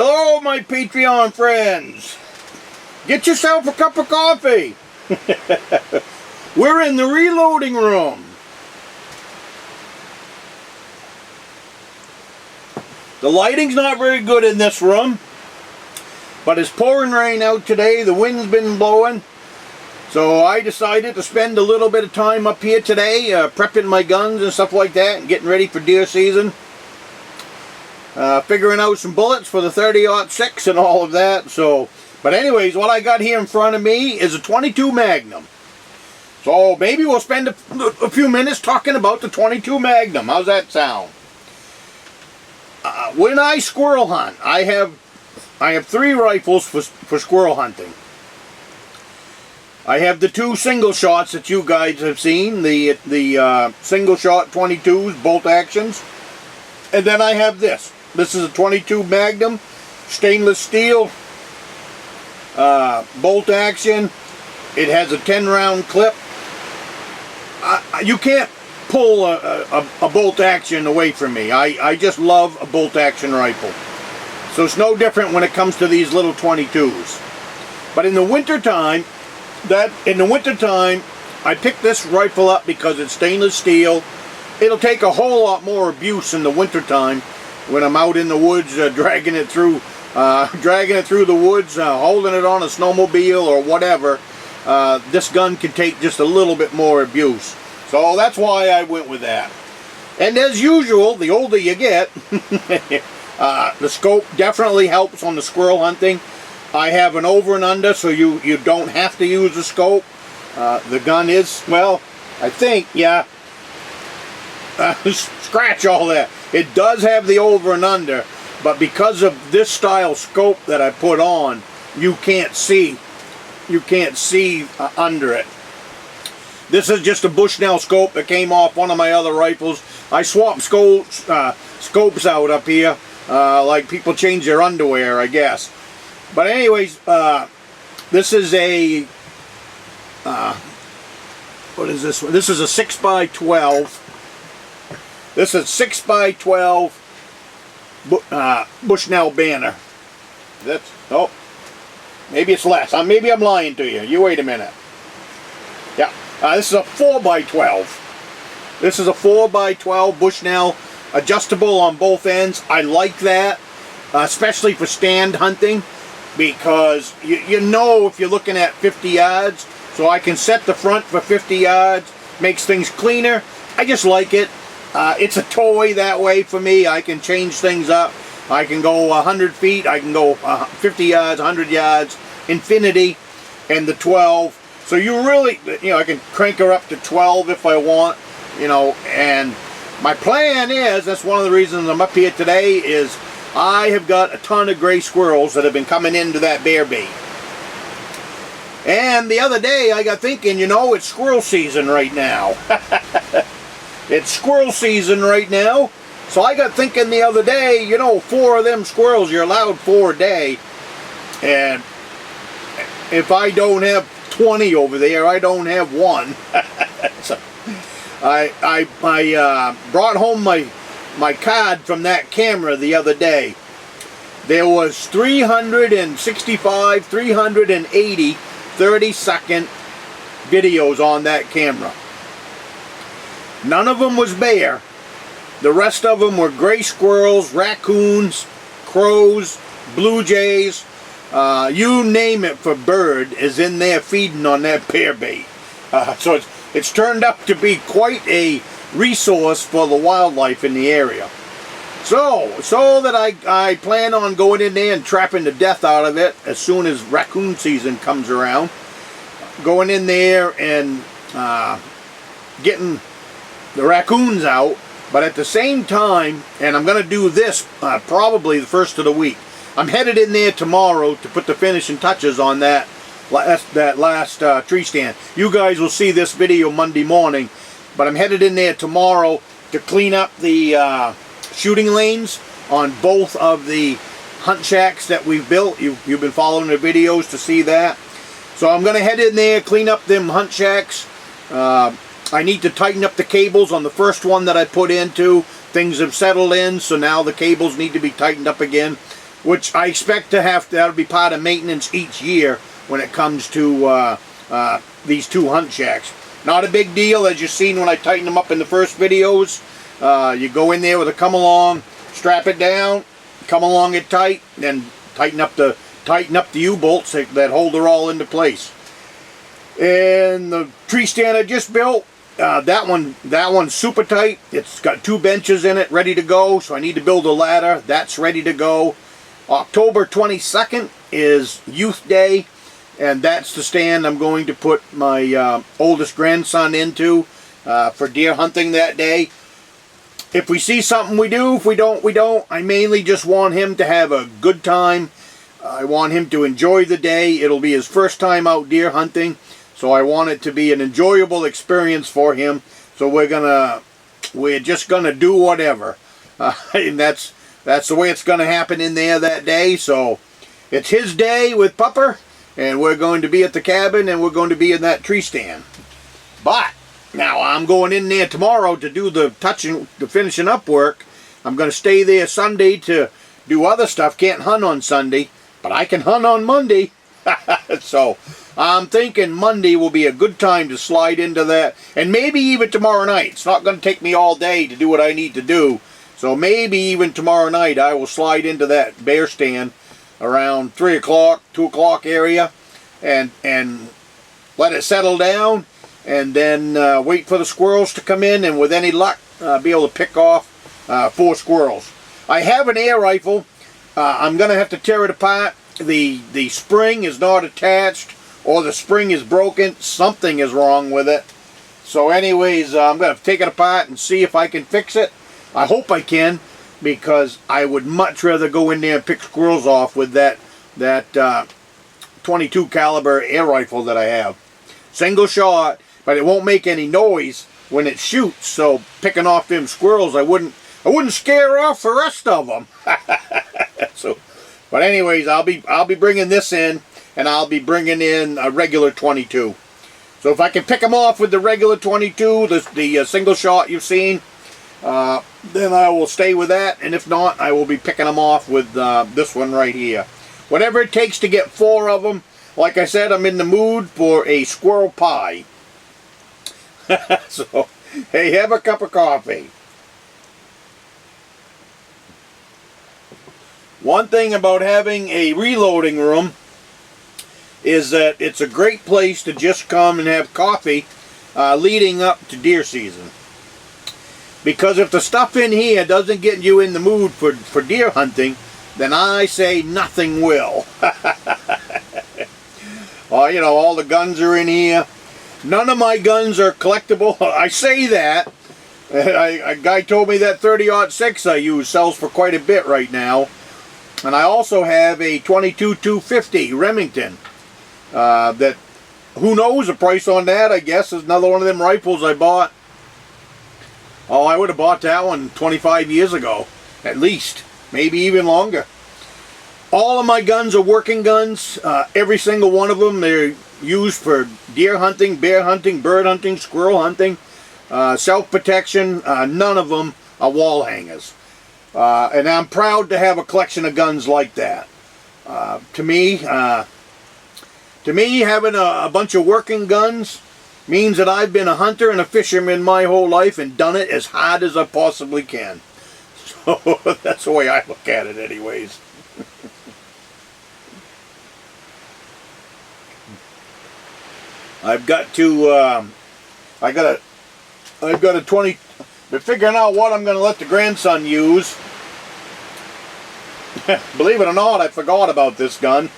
Hello, my Patreon friends. Get yourself a cup of coffee. We're in the reloading room. The lighting's not very good in this room, but it's pouring rain out today. The wind's been blowing. So I decided to spend a little bit of time up here today prepping my guns and stuff like that and getting ready for deer season. Figuring out some bullets for the 30-06 and all of that. So, but anyways, what I got here in front of me is a 22 Magnum. So maybe we'll spend a few minutes talking about the 22 Magnum. How's that sound? When I squirrel hunt, I have 3 rifles for squirrel hunting. I have the 2 single shots that you guys have seen, the single shot 22s, bolt actions. And then I have this. This is a 22 Magnum, stainless steel, bolt action. It has a 10-round clip. You can't pull a bolt action away from me. I just love a bolt action rifle. So it's no different when it comes to these little 22s. But in the wintertime, I picked this rifle up because it's stainless steel. It'll take a whole lot more abuse in the wintertime when I'm out in the woods dragging it through the woods, holding it on a snowmobile or whatever. This gun can take just a little bit more abuse. So that's why I went with that. And as usual, the older you get, the scope definitely helps on the squirrel hunting. I have an over and under, so you don't have to use the scope. The gun is, well, I think, yeah. Scratch all that. It does have the over and under, but because of this style scope that I put on, you can't see under it. This is just a Bushnell scope that came off one of my other rifles. I swapped scopes out up here, like people change their underwear, I guess. But anyways, this is a what is this one? This is a 6x12. This is 6x12 Bushnell banner. That's, oh, maybe it's less. Maybe I'm lying to you. You wait a minute. Yeah, this is a 4x12. This is a 4x12 Bushnell, adjustable on both ends. I like that, especially for stand hunting, because you know if you're looking at 50 yards, so I can set the front for 50 yards, makes things cleaner. I just like it. It's a toy that way for me. I can change things up. I can go 100 feet, I can go 50 yards, 100 yards, infinity, and the 12. So you really, I can crank her up to 12 if I want, and my plan is, that's one of the reasons I'm up here today, is I have got a ton of gray squirrels that have been coming into that bear bait. And the other day I got thinking, it's squirrel season right now. It's squirrel season right now. So I got thinking the other day, 4 of them squirrels, you're allowed 4 a day. And if I don't have 20 over there, I don't have 1. So I brought home my card from that camera the other day. There was 365, 380 30-second videos on that camera. None of them was bear. The rest of them were gray squirrels, raccoons, crows, blue jays, you name it for bird is in there feeding on that bear bait. So it's turned out to be quite a resource for the wildlife in the area. So that I plan on going in there and trapping the death out of it as soon as raccoon season comes around. Going in there and getting the raccoons out, but at the same time, and I'm going to do this probably the first of the week. I'm headed in there tomorrow to put the finishing touches on that last tree stand. You guys will see this video Monday morning, but I'm headed in there tomorrow to clean up the shooting lanes on both of the hunt shacks that we've built. You've been following the videos to see that. So I'm going to head in there, clean up them hunt shacks. I need to tighten up the cables on the first one that I put into. Things have settled in, so now the cables need to be tightened up again. which I expect to have to, that'll be part of maintenance each year when it comes to these 2 hunt shacks. Not a big deal, as you've seen when I tightened them up in the first videos. You go in there with a come along, strap it down, come along it tight, then tighten up the U-bolts that hold it all into place. And the tree stand I just built, that one's super tight. It's got 2 benches in it ready to go, so I need to build a ladder. That's ready to go. October 22nd is Youth Day, and that's the stand I'm going to put my oldest grandson into for deer hunting that day. If we see something, we do. If we don't, we don't. I mainly just want him to have a good time. I want him to enjoy the day. It'll be his first time out deer hunting, so I want it to be an enjoyable experience for him. So we're just gonna do whatever, and that's the way it's gonna happen in there that day. So it's his day with Pupper, and we're going to be at the cabin, and we're going to be in that tree stand. But now I'm going in there tomorrow to do the finishing up work. I'm going to stay there Sunday to do other stuff. Can't hunt on Sunday, but I can hunt on Monday. So I'm thinking Monday will be a good time to slide into that, and maybe even tomorrow night. It's not going to take me all day to do what I need to do, so maybe even tomorrow night I will slide into that bear stand around 3 o'clock, 2 o'clock area, and let it settle down, and then wait for the squirrels to come in, and with any luck be able to pick off 4 squirrels. I have an air rifle. I'm going to have to tear it apart. The spring is not attached, or the spring is broken. Something is wrong with it. So anyways, I'm going to take it apart and see if I can fix it. I hope I can, because I would much rather go in there and pick squirrels off with that 22 caliber air rifle that I have. Single shot, but it won't make any noise when it shoots. So picking off them squirrels, I wouldn't scare off the rest of them. So, but anyways, I'll be bringing this in, and I'll be bringing in a regular 22. So if I can pick them off with the regular 22, the single shot you've seen, then I will stay with that. And if not, I will be picking them off with this one right here. Whatever it takes to get 4 of them. Like I said, I'm in the mood for a squirrel pie. So, hey, have a cup of coffee. One thing about having a reloading room is that it's a great place to just come and have coffee leading up to deer season. Because if the stuff in here doesn't get you in the mood for deer hunting, then I say nothing will. Well, you know, all the guns are in here. None of my guns are collectible. I say that. A guy told me that 30-06 I use sells for quite a bit right now. And I also have a 22-250 Remington. That, who knows the price on that, I guess, is another one of them rifles I bought. Oh, I would have bought that one 25 years ago, at least. Maybe even longer. All of my guns are working guns. Every single one of them. They're used for deer hunting, bear hunting, bird hunting, squirrel hunting, self-protection. None of them are wall hangers. And I'm proud to have a collection of guns like that. To me, having a bunch of working guns means that I've been a hunter and a fisherman my whole life and done it as hard as I possibly can. So that's the way I look at it anyways. I've got a 20, been figuring out what I'm going to let the grandson use. Believe it or not, I forgot about this gun.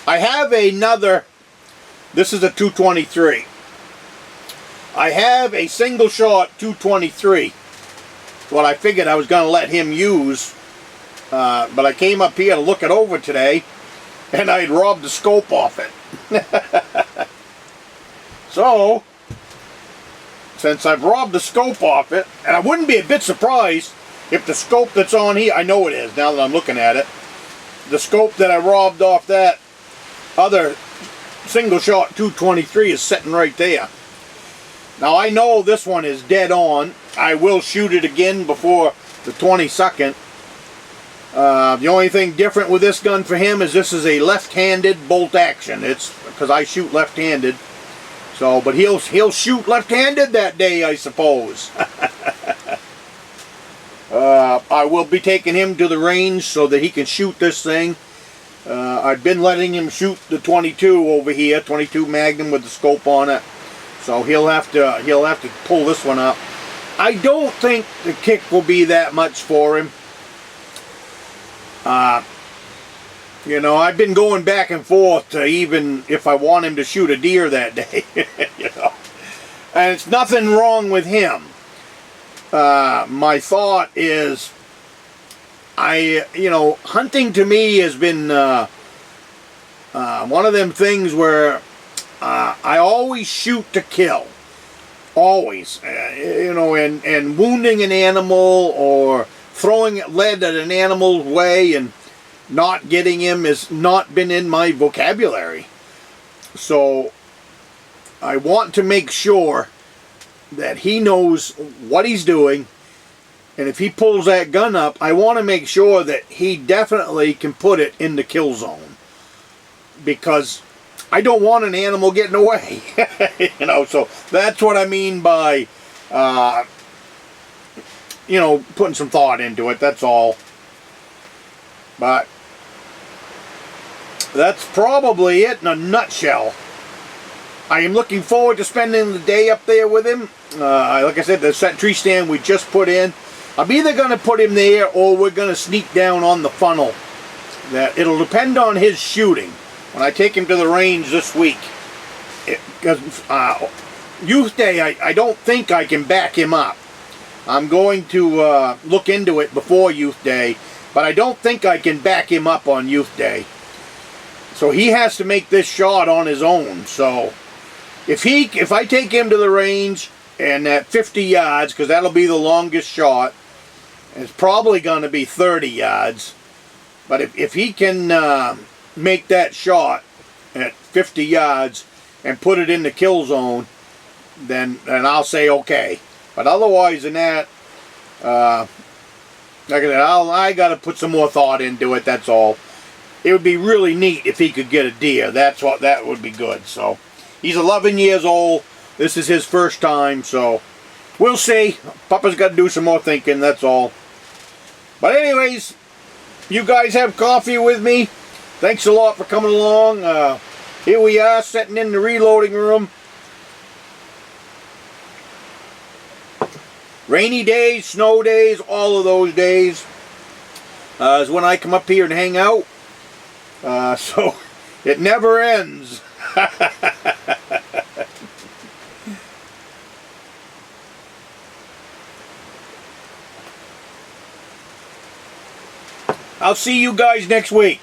I have another, this is a 223. I have a single shot 223. What I figured I was going to let him use, but I came up here to look it over today, and I'd robbed the scope off it. So, since I've robbed the scope off it, and I wouldn't be a bit surprised if the scope that's on here, I know it is now that I'm looking at it, the scope that I robbed off that other single shot 223 is sitting right there. Now I know this one is dead on. I will shoot it again before the 22nd. The only thing different with this gun for him is this is a left-handed bolt action. It's because I shoot left-handed. So, but he'll shoot left-handed that day, I suppose. I will be taking him to the range so that he can shoot this thing. I've been letting him shoot the 22 over here, 22 Magnum with the scope on it. So he'll have to pull this one up. I don't think the kick will be that much for him. You know, I've been going back and forth to even if I want him to shoot a deer that day. You know, and it's nothing wrong with him. My thought is, you know, hunting to me has been one of them things where I always shoot to kill. Always. You know, and wounding an animal or throwing lead at an animal's way and not getting him has not been in my vocabulary. So I want to make sure that he knows what he's doing, and if he pulls that gun up, I want to make sure that he definitely can put it in the kill zone, because I don't want an animal getting away. You know, so that's what I mean by you know, putting some thought into it, that's all. But that's probably it in a nutshell. I am looking forward to spending the day up there with him. Like I said, the set tree stand we just put in, I'm either going to put him there or we're going to sneak down on the funnel. That it'll depend on his shooting. When I take him to the range this week, because Youth Day, I don't think I can back him up. I'm going to look into it before Youth Day, but I don't think I can back him up on Youth Day. So he has to make this shot on his own. So if I take him to the range and at 50 yards, because that'll be the longest shot, it's probably going to be 30 yards. But if he can make that shot at 50 yards and put it in the kill zone, then I'll say okay. But otherwise than that, like I said, I got to put some more thought into it, that's all. It would be really neat if he could get a deer. That would be good. So he's 11 years old. This is his first time, so we'll see. Papa's got to do some more thinking, that's all. But anyways, you guys have coffee with me. Thanks a lot for coming along. Here we are, sitting in the reloading room. Rainy days, snow days, all of those days is when I come up here and hang out. So it never ends. I'll see you guys next week.